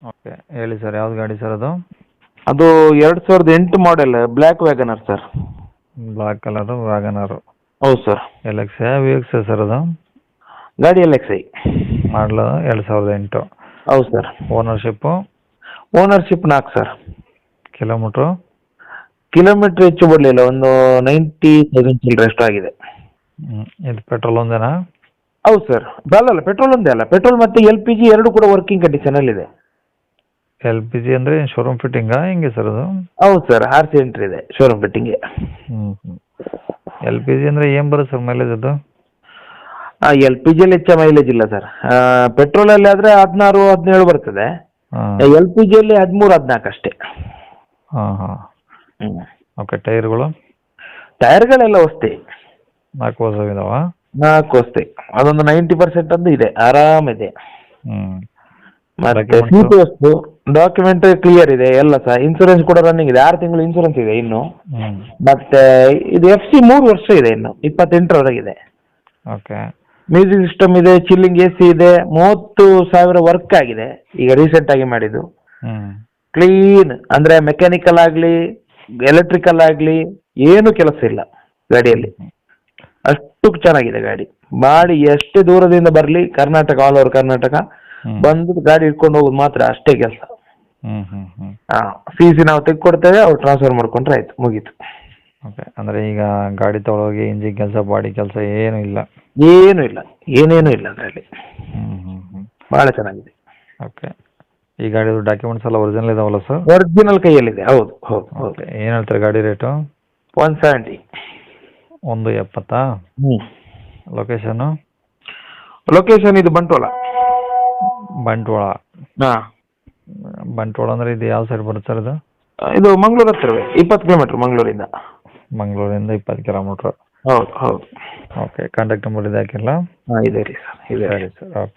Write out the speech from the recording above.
Okay, ಹೇಳಿ sir, ಯಾವ್ದು ಗಾಡಿ ಸರ್ ಅದು? ಅದು 2008 model black WagonR sir. Black colour WagonR. ಹೌದು sir. L X V X sir ಅದು? ಗಾಡಿ LXi. ಮಾಡಲು 2008. ಹೌದು sir. Ownership? Ownership 4 sir. Kilometre? Kilometre ಹೆಚ್ಚು ಬರಲಿಲ್ಲ, ಒಂದು 90,000 ಚಿಲ್ಲರೆ ಎಷ್ಟು ಆಗಿದೆ. ಇದು ಪೆಟ್ರೋಲ್ ಒಂದೇನಾ? ಹೌದು ಸರ್. ಅಲ್ಲ, ಪೆಟ್ರೋಲ್ ಒಂದೇ ಅಲ್ಲ, ಪೆಟ್ರೋಲ್ ಮತ್ತು LPG ಎರಡು ಕೂಡ ವರ್ಕಿಂಗ್ ಕಂಡೀಷನಲ್ಲಿದೆ. ಎಲ್ ಪಿ ಜಿ ಅಂದರೆ ಶೋರೂಮ್ ಫಿಟ್ಟಿಂಗಾ ಹೆಂಗೆ ಸರ್ ಅದು? ಹೌದು ಸರ್, RC ಎಂಟ್ರಿ ಇದೆ ಶೋರೂಮ್ ಫಿಟ್ಟಿಂಗ್ಗೆ. ಎಲ್ ಪಿ ಜಿ ಅಂದರೆ ಏನು ಬರುತ್ತೆ ಸರ್ ಮೈಲೇಜ್ ಅದು? LPGಯಲ್ಲಿ ಹೆಚ್ಚು ಮೈಲೇಜ್ ಇಲ್ಲ ಸರ್. ಪೆಟ್ರೋಲಲ್ಲಿ ಆದರೆ 16, 17 ಬರ್ತದೆ. ಹಾಂ. LPGಯಲ್ಲಿ 13, 14 ಅಷ್ಟೇ. ಹಾಂ ಹಾಂ. ಓಕೆ, ಟೈರ್ಗಳು? ಟೈರ್ಗಳೆಲ್ಲ ಹೊಸ್ತಿ. 4 ಹೊಸವಿದಾವ? 4 ಹೊಸ್ತಿ. ಅದೊಂದು 90% ಒಂದು ಇದೆ, ಆರಾಮಿದೆ. ಮತ್ತೆ ಸೀಟು ವಸ್ತು, ಡಾಕ್ಯುಮೆಂಟ್ ಕ್ಲಿಯರ್ ಇದೆ ಎಲ್ಲ ಸಹ. ಇನ್ಸೂರೆನ್ಸ್ ಕೂಡ ರನ್ನಿಂಗ್ ಇದೆ, 6 ತಿಂಗಳು ಇನ್ಸೂರೆನ್ಸ್ ಇದೆ ಇನ್ನು. ಮತ್ತೆ ಇದು FC 3 ವರ್ಷ ಇದೆ, ಇನ್ನು 28ರವರೆಗಿದೆ. ಓಕೆ. ಮ್ಯೂಸಿಕ್ ಸಿಸ್ಟಮ್ ಇದೆ, ಚಿಲ್ಲಿಂಗ್ AC ಇದೆ, 30,000 ವರ್ಕ್ ಆಗಿದೆ ಈಗ ರೀಸೆಂಟ್ ಆಗಿ ಮಾಡಿದ್ದು. ಕ್ಲೀನ್ ಅಂದ್ರೆ ಮೆಕ್ಯಾನಿಕಲ್ ಆಗಲಿ ಎಲೆಕ್ಟ್ರಿಕಲ್ ಆಗಲಿ ಏನು ಕೆಲಸ ಇಲ್ಲ ಗಾಡಿಯಲ್ಲಿ, ಅಷ್ಟು ಚೆನ್ನಾಗಿದೆ ಗಾಡಿ. ಮಾಡಿ ಎಷ್ಟೇ ದೂರದಿಂದ ಬರಲಿ, ಕರ್ನಾಟಕ, ಆಲ್ ಓವರ್ ಕರ್ನಾಟಕ ಬಂದು ಗಾಡಿ ಇಟ್ಕೊಂಡು ಹೋಗೋದು ಮಾತ್ರ ಅಷ್ಟೇ ಕೆಲಸ. CC ನಾವು ತೆಗೆದುಕೊಡ್ತೇವೆ, ಅವ್ರು ಟ್ರಾನ್ಸ್ಫರ್ ಮಾಡ್ಕೊಂಡ್ರೆ ಆಯ್ತು, ಮುಗೀತು. ಓಕೆ, ಅಂದರೆ ಈಗ ಗಾಡಿ ತೊಗೊಳೋಗಿ ಇಂಜಿನ್ ಕೆಲಸ, ಬಾಡಿ ಕೆಲಸ ಏನೂ ಇಲ್ಲ? ಏನೂ ಇಲ್ಲ, ಏನೇನೂ ಇಲ್ಲ ಗಾಡಿ. ಭಾಳ ಚೆನ್ನಾಗಿದೆ. ಓಕೆ, ಈ ಗಾಡಿದು ಡಾಕ್ಯುಮೆಂಟ್ಸ್ ಎಲ್ಲ ಒರಿಜಿನಲ್ ಇದಾವಲ್ಲ ಸರ್? ಒರಿಜಿನಲ್ ಕೈಯಲ್ಲಿದೆ. ಹೌದು ಹೌದು ಹೌದು. ಓಕೆ, ಏನು ಹೇಳ್ತಾರೆ ಗಾಡಿ ರೇಟು? 170. 170? ಲೊಕೇಶನ್ನು? ಲೊಕೇಶನ್ ಇದು ಬಂಟ್ವಾಳ. ಬಂಟ್ವಾಳ? ಹಾಂ. ಬಂಟ್ವಾಳ ಅಂದರೆ ಇದು ಯಾವ ಸೈಡ್ ಬರುತ್ತೆ ಸರ್ ಇದು? ಇದು ಮಂಗಳೂರು ಹತ್ತಿರವೇ, 20 ಕಿಲೋಮೀಟ್ರ್ ಮಂಗಳೂರಿಂದ. ಮಂಗಳೂರಿಂದ 20 ಕಿಲೋಮೀಟ್ರ್. ಹೌದು ಹೌದು. ಓಕೆ, ಕಾಂಟ್ಯಾಕ್ಟ್ ನಂಬರ್ ಇದು ಹಾಕಿರಲಾ? ಹಾಂ, ಇದೆ ರೀ ಸರ್, ಇದೆ. ಸರಿ ಸರ್, ಓಕೆ.